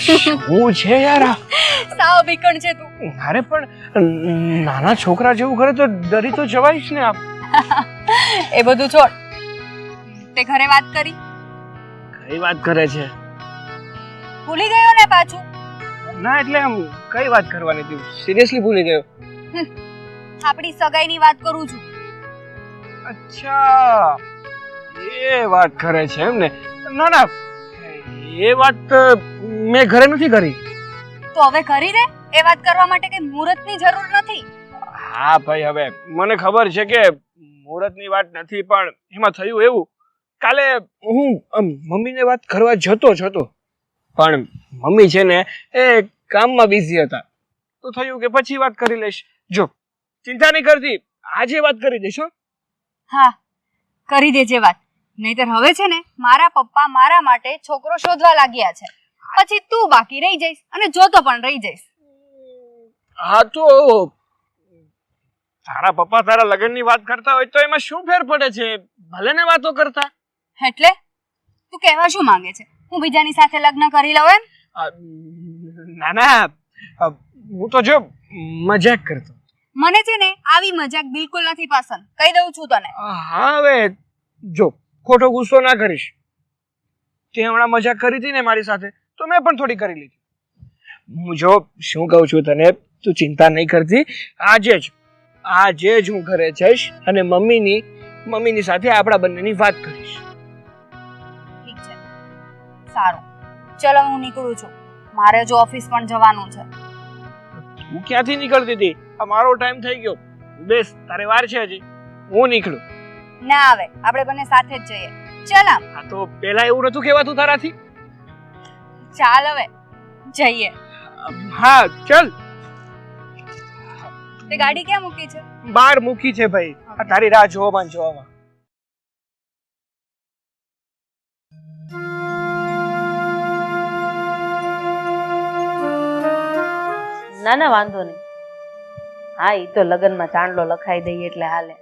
શું છે યાર આ? સાવ બીકણ છે તું. અરે પણ નાના છોકરા જેવું કરે તો ડરી તો જવાઈશ ને આપ. એ બધું છોડ. તે ઘરે વાત કરી? કઈ વાત કરે છે? ભૂલી ગયો ને પાછું? ના એટલે આમ કઈ વાત કરવાની હતી? સિરિયસલી ભૂલી ગયો. આપણી સગાઈની વાત કરું છું. અચ્છા એ વાત કરે છે એમ ને? ના ના એ વાત મેં ઘરે નથી કરી. તો હવે કરી દે. એ વાત કરવા માટે કઈ મુહૂર્તની જરૂર નથી. હા ભાઈ હવે મને ખબર છે કે મુહૂર્તની વાત નથી પણ એમાં થયું એવું કાલે હું મમ્મીને વાત કરવા જતો પણ મમ્મી છે ને એ કામમાં બિઝી હતા તો થયું કે પછી વાત કરી લઈશ. જો ચિંતા નહીં કરતી આજે વાત કરી દઈશ હો. હા કરી દેજે વાત. નહીતર હવે છે ને મારા પપ્પા મારા માટે છોકરો શોધવા લાગ્યા છે. પછી તું બાકી રહી જઈશ અને જોતો પણ રહી જઈશ. હા તો તારા પપ્પા તારા લગ્નની વાત કરતા હોય તો એમાં શું ફેર પડે છે? ભલે ને વાતો કરતા. એટલે તું કહેવા શું માંગે છે? હું બીજાની સાથે લગ્ન કરી લઉં એમ? ના ના હું તો જો મજાક કરતો. મને છે ને આવી મજાક બિલકુલ નથી પસંદ. કહી દઉં છું તને. હા હવે જો ખોટો ગુસ્સો ના કરીશ. તે હમણાં મજાક કરી હતી ને મારી સાથે તો મેં પણ થોડી કરી લીધી. હું જો શું કહું છું તને તું ચિંતા નહીં કરતી. આજે જ હું ઘરે જઈશ અને મમ્મીની સાથે આપણા બંનેની વાત કરીશ. ઠીક છે સારું ચલો હું નીકળું છું. મારે જો ઓફિસ પણ જવાનું છે. તું ક્યાંથી નીકળતી હતી? આ મારો ટાઈમ થઈ ગયો. બેસ તારે વાર છે હજી. હું નીકળું. ના આવે આપણે બંને સાથે જ જઈએ. ચાલ આમ. હા તો પેલા એવું નતું કહેવાતું તારાથી? ચાલ હવે જઈએ. હા ચાલ. તે ગાડી ક્યાં મૂકી છે? બહાર મૂકી છે ભાઈ. આ તારી રાહ જોવામાં. ના ના વાંધો નહીં. હા એ તો લગ્નમાં ચાંદલો લખાઈ દઈએ એટલે હાલે.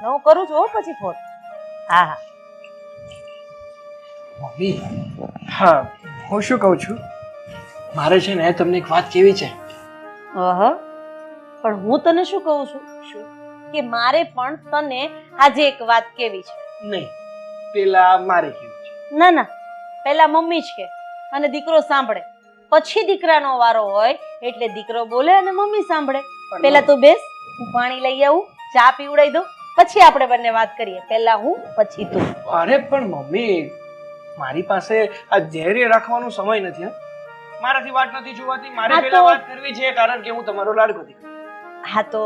હું કરું છું હો પછી ફોન. હા હા મમ્મી હા હું શું કહું છું મારે છે ને તમને એક વાત કેવી છે. પણ હું તને શું કહું છું કે મારે પણ તને આજે એક વાત કેવી છે. નહીં પેલા મારે કેવું છે. ના ના પહેલા મમ્મી જ કે અને દીકરો સાંભળે. પછી દીકરાનો વારો હોય એટલે દીકરો બોલે અને મમ્મી સાંભળે. પહેલા તું બેસ હું પાણી લઈ આવું ચા પીવડાવી દઉં પછી આપણે બંને વાત કરીએ. પહેલા હું પછી તું. અરે પણ મમ્મી મારી પાસે આ ધૈર્ય રાખવાનો સમય નથી. મારાથી વાત નથી જોવાતી. મારે પહેલા વાત કરવી છે કારણ કે હું તમારો લાડકો દીકરો. હા તો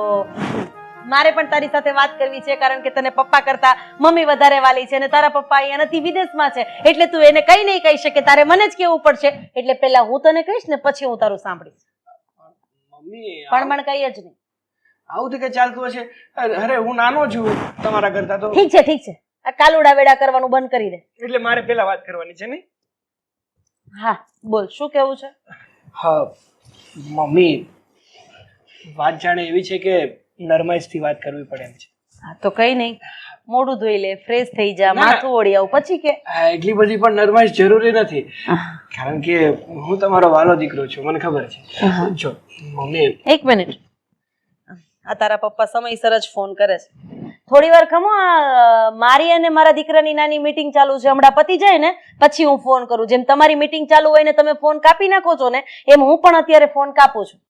મારે પણ તારી સાથે વાત કરવી છે કારણ કે તને પપ્પા કરતા મમ્મી વધારે વાલી છે અને તારા પપ્પા અહીંયા નથી વિદેશમાં છે એટલે તું એને કઈ નહીં કહી શકે. તારે મને જ કેવું પડશે એટલે પહેલા હું તને કહીશ ને પછી હું તારું સાંભળીશ. મમ્મી પણ કઈ જ નહીં. આવું તો કે ચાલતું હશે. અરે હું નાનો છું તમારા કરતા તો. ઠીક છે આ કાલુડા વેડા કરવાનું બંધ કરી દે. એટલે મારે પહેલા વાત કરવાની છે ને? હા બોલ શું કેવું છે? હા મમ્મી વાત જાણે એવી છે કે નરમાઈથી વાત કરવી પડે એમ છે. હા તો કઈ નહીં મોઢું ધોઈ લે ફ્રેશ થઈ જા માથું ઓળી આવ પછી કે. એટલી બધી પણ નરમાઈશ જરૂરી નથી કારણ કે હું તમારો વાલો દીકરો છું મને ખબર છે. જો મમ્મી એક મિનિટ આ તારા પપ્પા સમયસર જ ફોન કરે છે. થોડી વાર ખમો આ મારી અને મારા દીકરાની નાની મીટિંગ ચાલુ છે હમણાં પતી જાય ને પછી હું ફોન કરું. જેમ તમારી મીટિંગ ચાલુ હોય ને તમે ફોન કાપી નાખો છો ને એમ હું પણ અત્યારે ફોન કાપું છું.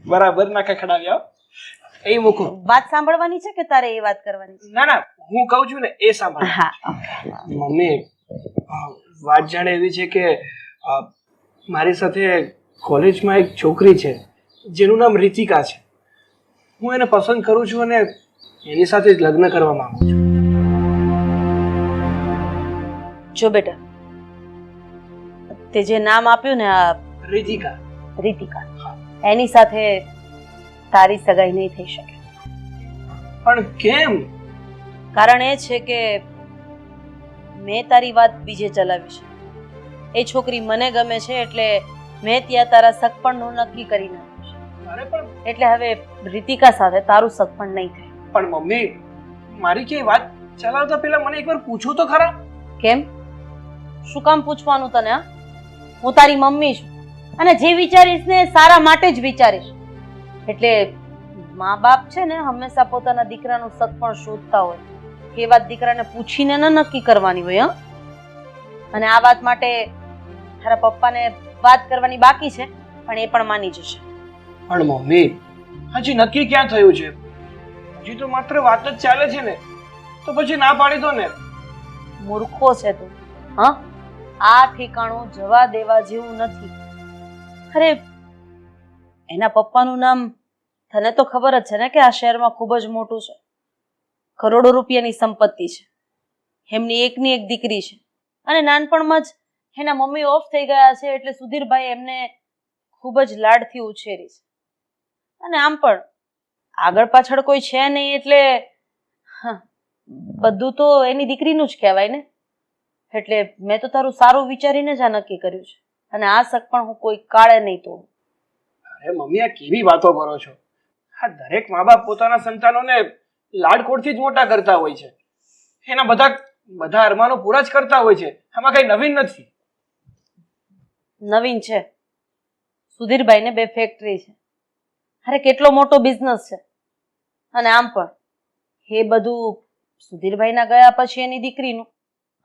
બરાબર ના ખખડાવ્યા એ મૂકો. વાત સાંભળવાની છે કે તારે એ વાત કરવાની છે? ના ના હું કહું છું ને એ સાંભળ. હા મમ્મી વાત જાણે એવી છે કે મારી સાથે કોલેજમાં એક છોકરી છે જેનું નામ રીતિકા છે. હું એને પસંદ કરું છું અને એની સાથે જ લગ્ન કરવા માંગુ છું. જો બેટા તે જે નામ આપ્યું ને આ રીતિકા એની સાથે તારી સગાઈ નહીં થઈ શકે. પણ કેમ? કારણ એ છે કે મેં તારી વાત બીજે ચલાવી છે. એ છોકરી મને ગમે છે એટલે મેં ત્યાં તારા સગપણનું નક્કી કરી નાખ્યું છે. એટલે હવે રીતિકા સાથે તારું સગપણ નહીં થાય. પણ મમ્મી મારી કે વાત ચલાવતા પહેલા મને એકવાર પૂછો તો ખરા. કેમ શું કામ પૂછવાનું તને? હા, હું તારી મમ્મી છું અને જે વિચારીશ ને એ સારા માટે જ વિચારીશ. એટલે મા બાપ છે ને હંમેશા પોતાના દીકરાનું સગપણ શોધતા હોય. એ વાત દીકરાને પૂછીને ન નક્કી કરવાની હોય. અને આ વાત માટે તારા પપ્પાને વાત કરવાની બાકી છે, પણ એ પણ માની જશે. પણ મમ્મી, હજી નક્કી ક્યાં થયું છે? હજી તો માત્ર વાત જ ચાલે છે ને, તો પછી ના પાડી દો ને. મૂર્ખો છે તું. હા, આ ઠેકાણું જવા દેવા જેવું નથી. અરે એના પપ્પાનું નામ તને તો ખબર જ છે ને કે આ શહેરમાં ખૂબ જ મોટું છે. કરોડો રૂપિયાની સંપત્તિ છે. એમની એકની એક દીકરી છે અને નાનપણમાં જ એના મમ્મી ઓફ થઈ ગયા છે, એટલે સુધીરભાઈ એમને ખૂબ જ લાડથી ઉછેરી છે. અને આમ પણ આગળ પાછળ કોઈ છે નહીં, એટલે બધું તો એની દીકરીનું જ કહેવાય ને. એટલે મેં તો તારું સારું વિચારીને જ આ નક્કી કર્યું છે અને આ શક પણ હું કોઈ કાળે નહીં તોડું. અરે મમ્મી, આ કેવી વાતો કરો છો? આ દરેક મા બાપ પોતાના સંતાનોને લાડકોડથી જ મોટા કરતા હોય છે. એના બધા અરમાનો પૂરા જ કરતા હોય છે. આમાં કઈ નવીન નથી. નવીન છે. સુધીરભાઈને 2 ફેક્ટરી છે. અરે કેટલો મોટો બિઝનેસ છે. અને આમ પણ એ બધું સુધીરભાઈના ગયા પછી એની દીકરીનું,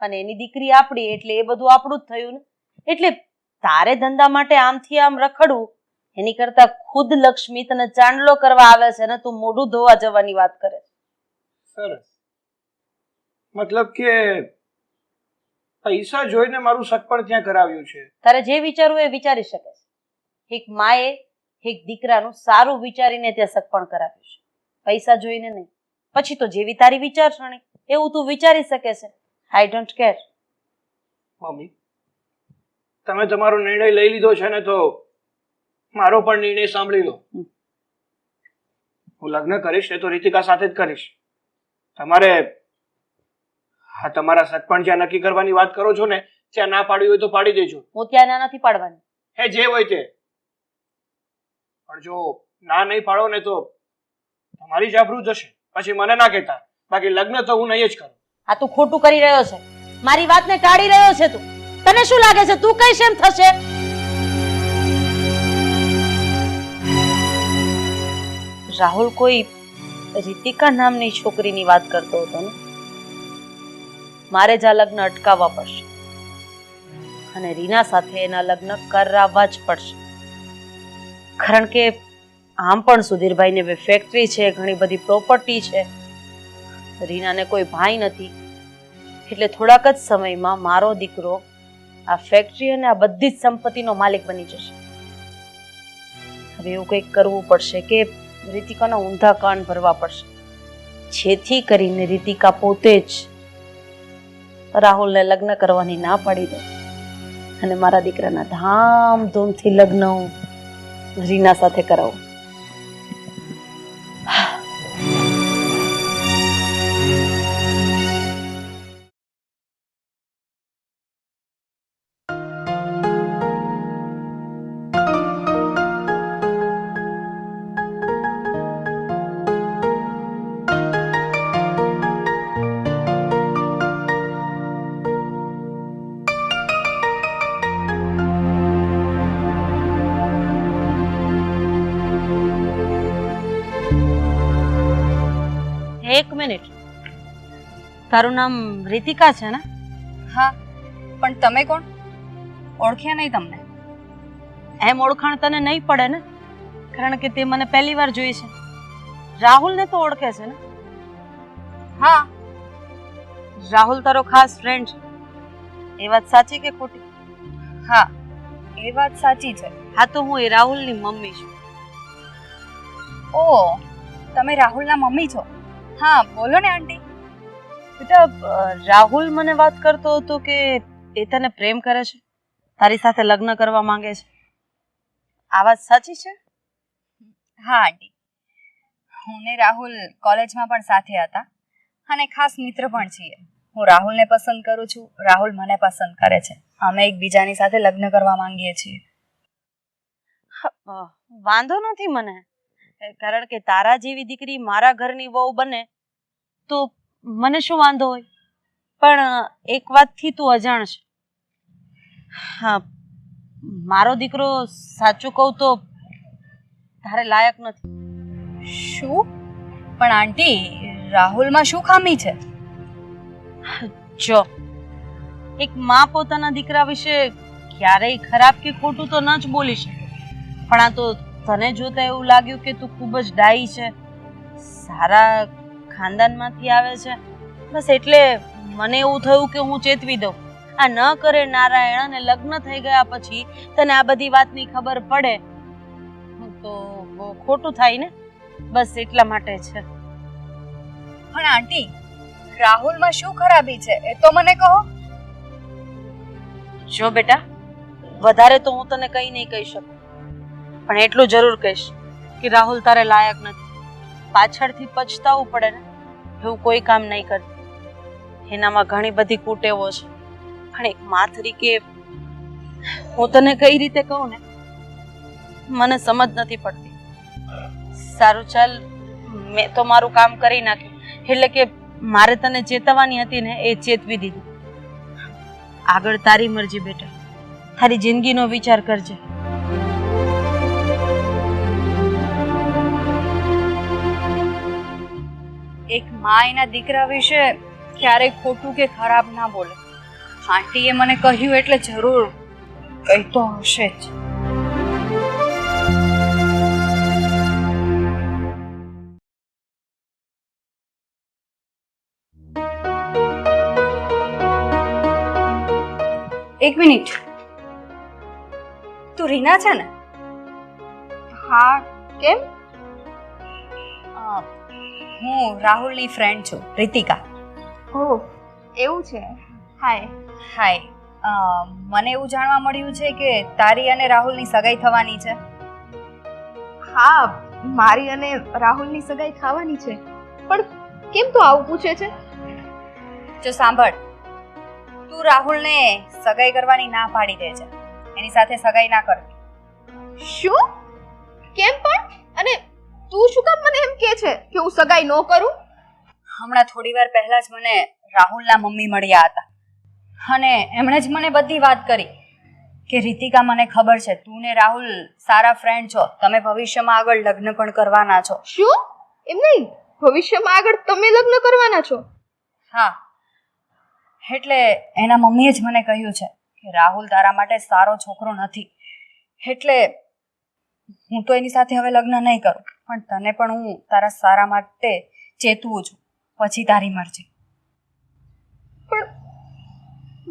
અને એની દીકરી આપણી, એટલે એ બધું આપણું જ થયું ને. એટલે તારે ધંધા માટે આમથી આમ રખડવું એની કરતા ખુદ લક્ષ્મી તને ચાંદલો કરવા આવે છે ને તું મોઢું ધોવા જવાની વાત કરે. સરસ. મતલબ કે પૈસા જોઈને મારું સગપણ ત્યાં કરાવ્યું છે. તારે જે વિચારવું એ વિચારી શકે છે. એક માએ એક દીકરાનું સારું વિચારીને ત્યાં સગપણ કરાવ્યું છે, પૈસા જોઈને નહીં. પછી તો જેવી તારી વિચારસરણી એવું તું વિચારી શકે છે. I don't care. મમ્મી, તમે તમારો નિર્ણય લઈ લીધો છે ને, તો મારો પણ નિર્ણય સાંભળી લો. હું લગ્ન કરીશ ને તો રીતિકા સાથે જ કરીશ. તમારા સગપણ જ્યાં નક્કી કરવાની વાત કરો છો ને, ત્યાં ના પાડવી હોય તો પાડી દેજો. હું ત્યાં ના નથી પાડવાની. હે, જે હોય તે. પણ જો ના નહીં પાડો ને તો તમારી જ આબરૂ જશે. પછી મને ના કહેતા. બાકી લગ્ન તો હું નહીં જ કરું. આ તું ખોટું કરી રહ્યો છે. મારી વાતને ટાળી રહ્યો છે તું. તને શું લાગે છે તું કઈ એમ થશે? રાહુલ કોઈ રીતિકા નામની છોકરીની વાત કરતો હતો ને. મારે જ આ લગ્ન અટકાવવા પડશે અને રીના સાથે એના લગ્ન કરાવવા જ પડશે. કારણ કે આમ પણ સુધીરભાઈને 2 ફેક્ટરી છે, ઘણી બધી પ્રોપર્ટી છે. રીનાને કોઈ ભાઈ નથી, એટલે થોડાક જ સમયમાં મારો દીકરો આ ફેક્ટરી અને આ બધી જ સંપત્તિનો માલિક બની જશે. હવે એવું કંઈક કરવું પડશે કે રીતિકાના ઊંધા કાન ભરવા પડશે, જેથી કરીને રીતિકા પોતે જ રાહુલને લગ્ન કરવાની ના પાડી દે અને મારા દીકરાના ધામધૂમથી લગ્ન રીના સાથે કરાવું. એક મિનિટ, તારું નામ રીતિકા છે ને? હા, પણ તમે કોણ? ઓળખ્યા નહીં તમને? એમ ઓળખાણ તને નહીં પડે ને, કારણ કે તે મને પહેલી વાર જોઈ છે. રાહુલને તો ઓળખે છે ને? હા. રાહુલ તારો ખાસ ફ્રેન્ડ છે, એ વાત સાચી કે ખોટી? હા, એ વાત સાચી છે. હા, તો હું એ રાહુલની મમ્મી છું. ઓહ, તમે રાહુલના મમ્મી છો? હા, બોલો ને આંટી. બેટા, રાહુલ મને વાત કરતો હતો કે એ તને પ્રેમ કરે છે, તારી સાથે લગ્ન કરવા માંગે છે. આ વાત સાચી છે? હા આંટી, હું ને રાહુલ કોલેજમાં પણ સાથે હતા અને ખાસ મિત્ર પણ છીએ. હું રાહુલને પસંદ કરું છું, રાહુલ મને પસંદ કરે છે. અમે એકબીજાની સાથે લગ્ન કરવા માંગીએ છીએ. વાંધો નથી મને, કારણ કે તારા જેવી દીકરી મારા ઘરની વહુ બને તો મને શું વાંધો હોય. પણ એક વાતથી તું અજાણ છે હા, મારો દીકરો સાચું કહું તો તારે લાયક નથી. શું? પણ આંટી, રાહુલમાં શું ખામી છે? જો, એક માં પોતાના દીકરા વિશે ક્યારેય ખરાબ કે ખોટું તો ન જ બોલી શકે, પણ આ તો તને જોતા એવું લાગ્યું કે તું ખૂબ જ ડાઈ છે, સારા ખાનદાનમાંથી આવે છે, બસ એટલે મને એવું થયું કે હું ચેતવી દઉં. આ ન કરે નારાયણ અને લગ્ન થઈ ગયા પછી તને આ બધી વાતની ખબર પડે તો બહુ ખોટું થાય ને, બસ એટલા માટે છે. પણ આંટી, રાહુલમાં શું ખરાબી છે એ તો મને કહો. જો બેટા, વધારે તો હું તને કંઈ નહીં કહી શકું, પણ એટલું જરૂર કહીશ કે રાહુલ તારે લાયક નથી. પાછળથી પછતાવું પડે ને એવું કોઈ કામ નહીં કરતી. એનામાં ઘણી બધી કુટેવો છે, પણ એક મા તરીકે હું તને કઈ રીતે કહું ને, મને સમજ નથી પડતી. સારું ચાલ, મેં તો મારું કામ કરી નાખ્યું, એટલે કે મારે તને ચેતવવાની હતી ને એ ચેતવી દીધી. આગળ તારી મરજી બેટા, તારી જિંદગીનો વિચાર કરજે. એક મા એના દીકરા વિશે ક્યારેય ખોટું કે ખરાબ ના બોલે. આંટીએ મને કહ્યું એટલે જરૂર કંઈ તો હશે જ. એક મિનિટ, તું રીના છે ને? હા, કેમ? હું રાહુલની ફ્રેન્ડ છું, રીતિકા. ઓહ, એવું છે. હાય. હાય. મને એવું જાણવા મળ્યું છે કે તારી અને રાહુલની સગાઈ થવાની છે. હા, મારી અને રાહુલની સગાઈ થવાની છે. પણ કેમ તું આવું પૂછે છે? જો સાંભળ, તું રાહુલને સગાઈ કરવાની ના પાડી દે છે. એની સાથે સગાઈ ના કરવી. શું? કેમ પણ? અને તું શું કામ મને એમ કહે છે કે હું સગાઈ ન કરું? હમણાં થોડી વાર પહેલા જ મને રાહુલના મમ્મી મળ્યા હતા અને એમણે જ મને બધી વાત કરી કે રીતિકા, મને ખબર છે તું ને રાહુલ સારા ફ્રેન્ડ છો, તમે ભવિષ્યમાં આગળ લગ્ન પણ કરવાના છો. શું? એમ નહીં, ભવિષ્યમાં આગળ તમે લગ્ન કરવાના છો? હા, એટલે એના મમ્મીએ જ મને કહ્યું છે કે રાહુલ તારા માટે સારો છોકરો નથી, એટલે હું તો એની સાથે હવે લગ્ન નહીં કરું, પણ તને પણ હું તારા સારા માટે ચેતવું છું, પછી તારી મરજી. પણ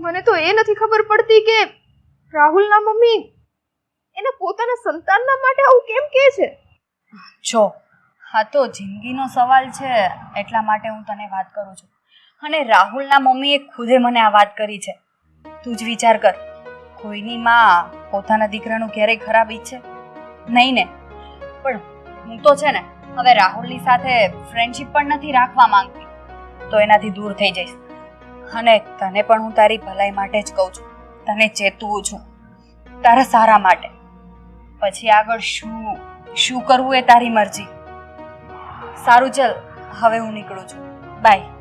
મને તો એ નથી ખબર પડતી કે રાહુલના મમ્મી એના પોતાના સંતાનના માટે આવું કેમ કહે છે? જો, હા તો જિંદગીનો સવાલ છે એટલા માટે હું તને વાત કરું છું, અને રાહુલના મમ્મીએ ખુદે મને આ વાત કરી છે. તું જ વિચાર કર, કોઈની માં પોતાના દીકરાનું ક્યારેય ખરાબ ઈચ્છે નહીં ને? પણ હું તો છે ને હવે રાહુલની સાથે ફ્રેન્ડશિપ પણ નથી રાખવા માંગતી, તો એનાથી દૂર થઈ જઈશ. અને તને પણ હું તારી ભલાઈ માટે જ કહું છું, તને ચેતવું છું તારા સારા માટે. પછી આગળ શું કરવું એ તારી મરજી. સારું, ચલ હવે હું નીકળું છું. બાય.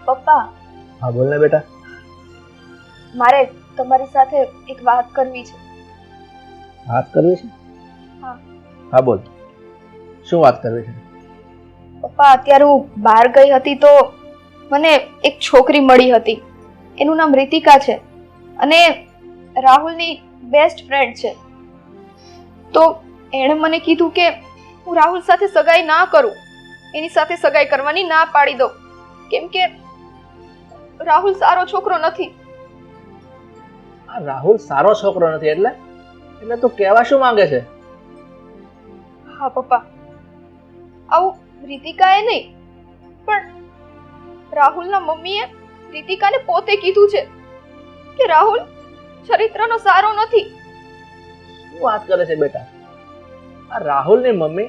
પપ્પા, હા બોલ ને બેટા. મારે તમારી સાથે એક વાત કરવી છે. વાત કરવી છે? હા. હા બોલ, શું વાત કરવી છે? પપ્પા, અત્યારે હું બહાર ગઈ હતી તો મને એક છોકરી મળી હતી. એનું નામ રીતિકા છે અને રાહુલની બેસ્ટ ફ્રેન્ડ છે. તો એણે મને કીધું કે હું રાહુલ સાથે સગાઈ ના કરું, એની સાથે સગાઈ કરવાની ના પાડી દઉં, કેમ કે રાહુલ સારો છોકરો નથી. રાહુલ સારો છોકરો નથી એટલે તું કહેવા શું માંગે છે? હા પપ્પા, આવું રીતિકાએ નહીં પણ રાહુલના મમ્મીએ રીતિકાને પોતે કીધું છે કે રાહુલ ચરિત્રનો સારો નથી. શું વાત કરે છે બેટા? આ રાહુલની મમ્મી,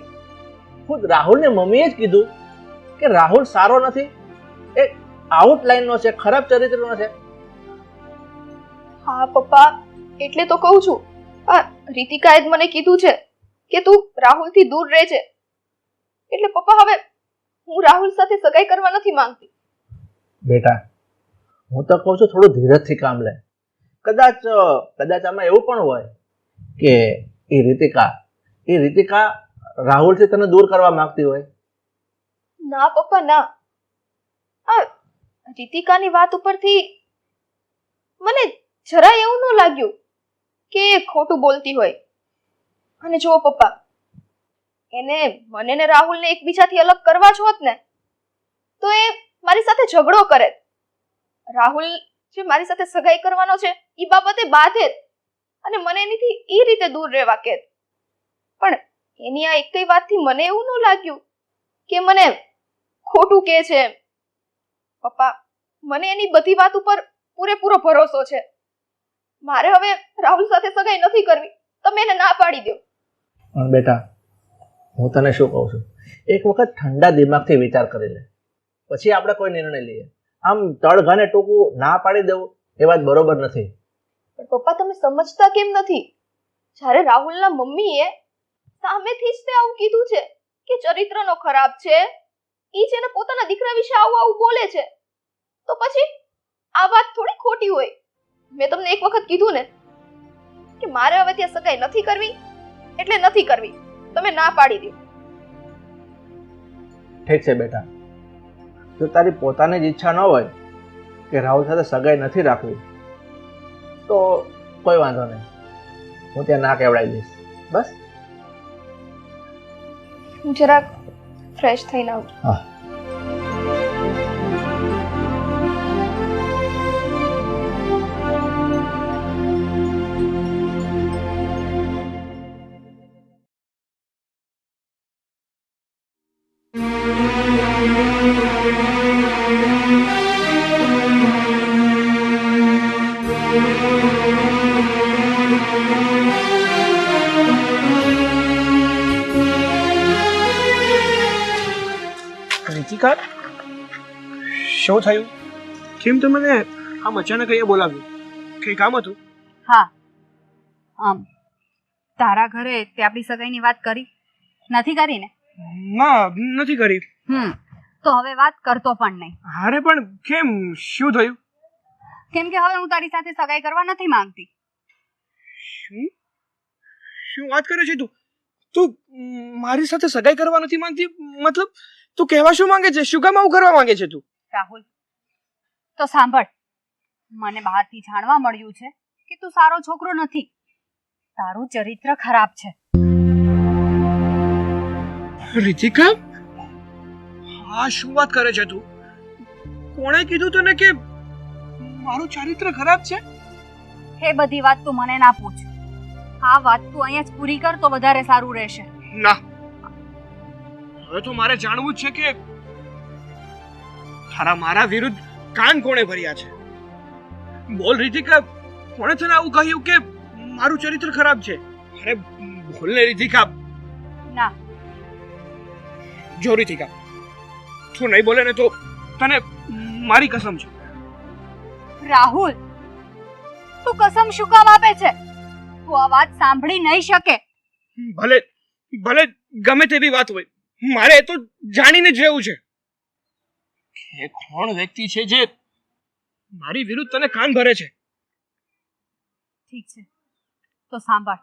ખુદ રાહુલની મમ્મીએ જ કીધું કે રાહુલ સારો નથી, એ આઉટલાઈનનો છે, ખરાબ ચરિત્રનો છે. હા પપ્પા, એટલે તો કહું છું. આ રીતિકાએ જ મને કીધું છે કે તું રાહુલથી દૂર રહે છે. એટલે પપ્પા હવે હું રાહુલ સાથે સગાઈ કરવા નથી માંગતી. બેટા, હું તો કહું છું થોડું ધીરજથી કામ લે. કદાચ આમાં એવું પણ હોય કે એ રીતિકા રાહુલથી તને દૂર કરવા માંગતી હોય. ના પપ્પા ના. આ રીતિકાની વાત ઉપરથી મને જરાય એવું ન લાગ્યું કે એ ખોટું બોલતી હોય. અને જુઓ પપ્પા, મને ને રાહુલને એકબીજાથી અલગ કરવા જ હોત ને તો એ મારી સાથે ઝઘડો કરે. રાહુલ જે મારી સાથે સગાઈ કરવાનો છે એ બાબતે બાધે અને મને એનીથી એ રીતે દૂર રહેવા કે. પણ એની આ એકઈ વાતથી મને એવું ન લાગ્યું કે મને ખોટું કહે છે. પપ્પા, મને એની બધી વાત ઉપર પૂરેપૂરો ભરોસો છે. મારે હવે રાહુલ સાથે સગાઈ નથી કરવી. તમે એને ના પાડી દો. પણ બેટા, હું તને શું કહું છું, એક વખત ઠંડા દિમાગથી વિચાર કરી લે, પછી આપણે કોઈ નિર્ણય લઈએ. આમ તળઘાને ટૂંકું ના પાડી દેવું એ વાત બરોબર નથી. પણ પપ્પા, તમે સમજતા કેમ નથી? જ્યારે રાહુલના મમ્મીએ સામેથી જ તે આવું કીધું છે કે ચરિત્રનો ખરાબ છે, ઈ છે ને પોતાના દીકરા વિશે આવું બોલે છે, તો પછી આ વાત થોડી ખોટી હોય. મેં તમને એક વખત કીધું ને કે મારે હવે ત્યાં સગાઈ નથી કરવી, એટલે નથી કરવી. તમે ના પાડી દો. ઠીક છે બેટા, જો તારી પોતાની જ ઈચ્છા ન હોય કે રાહુલ સાથે સગાઈ નથી રાખવી તો કોઈ વાંધો નહીં, હું ત્યાં ના કહેવડાવી દઈશ. બસ. હું જરાક ફ્રેશ થઈને આવું. હા. રીતિકા, શું થયું? કેમ તમે મને આમ અચાનક અહીંયા બોલાવ્યું? કઈ કામ હતું? હા, તારા ઘરે તે આપણી સગાઈની વાત કરી નથી કરી ને? ના, નથી કરી. તો હવે વાત કરતો પણ નહીં. અરે પણ કેમ? શું થયું? કેમ કે હવે હું તારી સાથે સગાઈ કરવા નથી માંગતી. શું વાત કરે છે તું? તું મારી સાથે સગાઈ કરવા નથી માંગતી? મતલબ તું કહેવા શું માંગે છે? શું કામ આવું કરવા માંગે છે તું? રાહુલ, તો સાંભળ, મને બહારથી જાણવા મળ્યું છે કે તું સારો છોકરો નથી, તારું ચરિત્ર ખરાબ છે. રીતિકા, આ શું વાત કરે છે તું? કોણે કીધું તને કે મારું ચારિત્ર ખરાબ છે? એ બધી વાત તું મને ના પૂછ. આ વાત તું અહીંયા જ પૂરી કર તો વધારે સારું રહેશે. ના, હવે તો મારે જાણવું જ છે કે મારા વિરુદ્ધ કાન કોણે ભર્યા છે. બોલ રીતિકા, કોણે તને આવું કહ્યું કે મારું ચરિત્ર ખરાબ છે? અરે બોલ ને રીતિકા. ના. જો રીતિકા, તું નહીં બોલે ને તો તને મારી કસમ છે. રાહુલ, તું કસમ શું કામ આપે છે? તું આ વાત સાંભળી નહીં શકે. ભલે ગમે તેવી વાત હોય, મારે તો જાણીને જ રહેવું છે કે કોણ વ્યક્તિ છે જે મારી વિરુદ્ધ તને કાન ભરે છે. ઠીક છે, તો સાંભળ,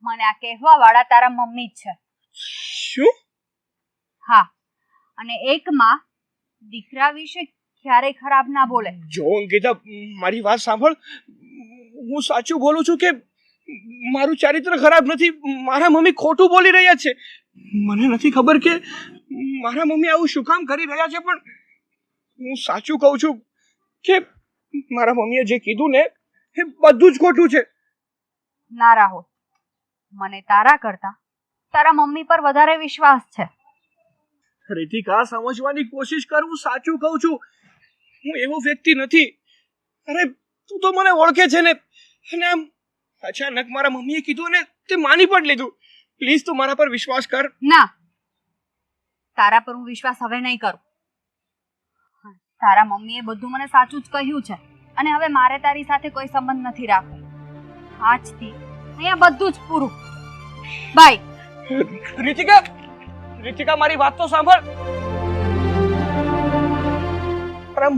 મને આ કહેવા વાળા તારા મમ્મી જ છે. શું? હા, અને એક માં દીકરા વિશે ક્યારેય ખરાબ ના બોલે. જો અંકિતા, મારી વાત સાંભળ. હું સાચું બોલું છું કે મારું ચારિત્ર ખરાબ નથી. મારા મમ્મી ખોટું બોલી રહ્યા છે. મને નથી ખબર કે મારા મમ્મી આવું શું કામ કરી રહ્યા છે, પણ હું સાચું કહું છું કે મારા મમ્મીએ જે કીધું ને એ બધું જ ખોટું છે. ના રાહુલ, મને તારા કરતા તારા મમ્મી પર વધારે વિશ્વાસ છે. રીતિકા, સમજવાની કોશિશ કર. હું સાચું કહું છું. હું એવો વ્યક્તિ નથી. અરે તું તો મને ઓળખે છે ને. અને આમ અચાનક મારા મમ્મીએ કીધું અને તે માની પણ લીધું. પ્લીઝ તું મારા પર વિશ્વાસ કર. ના, તારા પર હું વિશ્વાસ હવે નહીં કરું. તારા મમ્મીએ બધું મને સાચું જ કહ્યું છે અને હવે મારે તારી સાથે કોઈ સંબંધ નથી રાખવો. આજથી અહીંયા બધું જ પૂરું. બાય. રીતિકા મારી વાત તો સાંભળ. મારા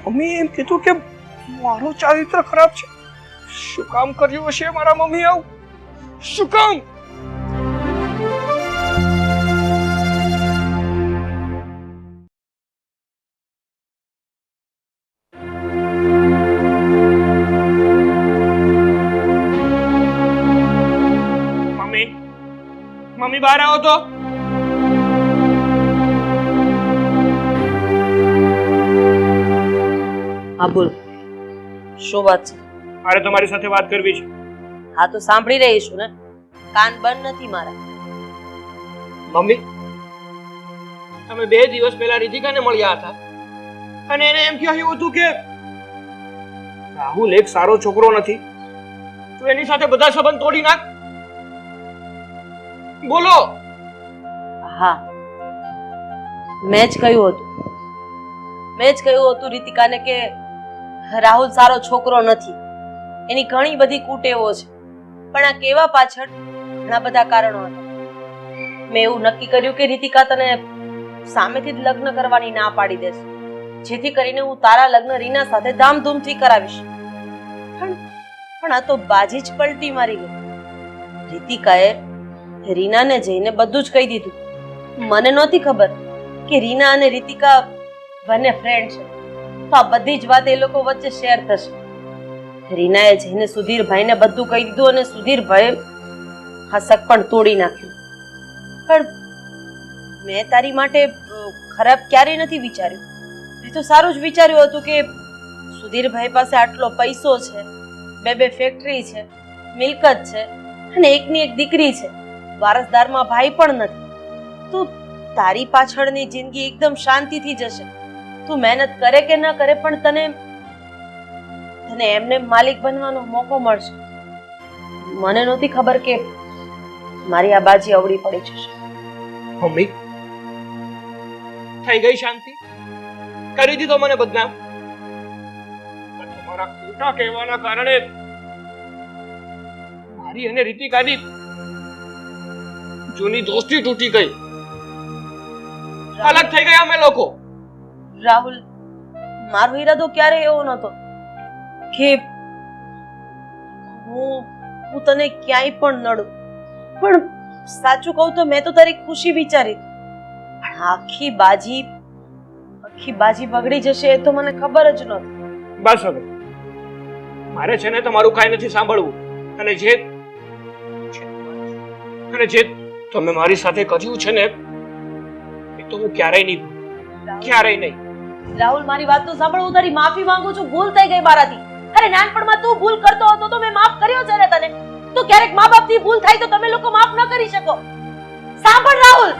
મમ્મીએ એમ કીધું કે મારું ચારિત્ર ખરાબ છે. શું કામ કર્યું હશે મારા મમ્મી આવું? શું કામ? મમ્મી બહાર આવો તો. હા બોલ, શું વાત છે? મારે તમારી સાથે વાત કરવી છે. હા તો સાંભળી રહી છું ને, કાન બંધ નથી મારા. મમ્મી, તમે 2 દિવસ પહેલા રીતિકાને મળ્યા હતા અને એને એમ કહ્યું હતું કે રાહુલ એક સારો છોકરો નથી, તું એની સાથે બધા સંબંધ તોડી નાખ. બોલો. હા, મેં જ કહ્યું હતું રીતિકાને કે રાહુલ સારો છોકરો નથી, એની ઘણી બધી કુટેવો છે, પણ આ કહેવા પાછળ ઘણા બધા કારણો હતા. મેં એવું નક્કી કર્યું કે રીતિકા તને સામેથી જ લગ્ન કરવાની ના પાડી દેશે, જેથી કરીને હું તારા લગ્ન રીના સાથે ધામધૂમથી કરાવીશ. પણ આ તો બાજી જ પલટી મારી ગઈ. રીતિકાએ રીનાને જઈને બધું જ કહી દીધું. મને નહોતી ખબર કે રીના અને રીતિકા બંને ફ્રેન્ડ છે, તો આ બધી જ વાત એ લોકો વચ્ચે શેર થશે. રીનાએ જઈને સુધીરભાઈને બધું કહી દીધું અને સુધીરભાઈએ હસક પણ તોડી નાખ્યું. પણ મેં તારી માટે ખરાબ ક્યારેય નથી વિચાર્યું. મેં તો સારું જ વિચાર્યું હતું કે સુધીરભાઈ પાસે આટલો પૈસો છે, 2 ફેક્ટરી છે, મિલકત છે અને એકની એક દીકરી છે, વારસદારમાં ભાઈ પણ નથી. તું તારી પાછળની જિંદગી એકદમ શાંતિથી જશે. તું મહેનત કરે કે ન કરે પણ તને એમને માલિક બનવાનો મોકો મળશે. મને નહોતી ખબર કે મારી આ બાજી અવળી પડી જશે. મમ્મી, થઈ ગઈ શાંતિ? કરી દીધો મને બદનામ? તમારા ખોટા કહેવાના કારણે મારી અને રીતિકાની જૂની દોસ્તી તૂટી ગઈ, અલગ થઈ ગયા અમે લોકો. રાહુલ, મારો ઈરાદો ક્યારે એવો નહોતો કે હું તને ક્યાંય પણ નડું. પણ સાચું કહું તો મેં તો તારી ખુશી વિચારી, પણ આખી બાજી બગડી જશે એ તો મને ખબર જ નહોતી. બસ હવે મારે છે ને તમારું કાંઈ નથી સાંભળવું. અને જે તમે મારી સાથે કર્યું છે ને એ તો હું ક્યારેય નહીં, ક્યારેય નહીં. રાહુલ, મારી વાત તો સાંભળ. હું તારી માફી માંગુ છું, ભૂલ થઈ ગઈ મારાથી. અરે નાનપણમાં તું ભૂલ કરતો હતો તો મેં માફ કર્યો છે ને તને. તો ક્યારેક મા બાપથી ભૂલ થાય તો તમે લોકો માફ ન કરી શકો. સાંભળ રાહુલ.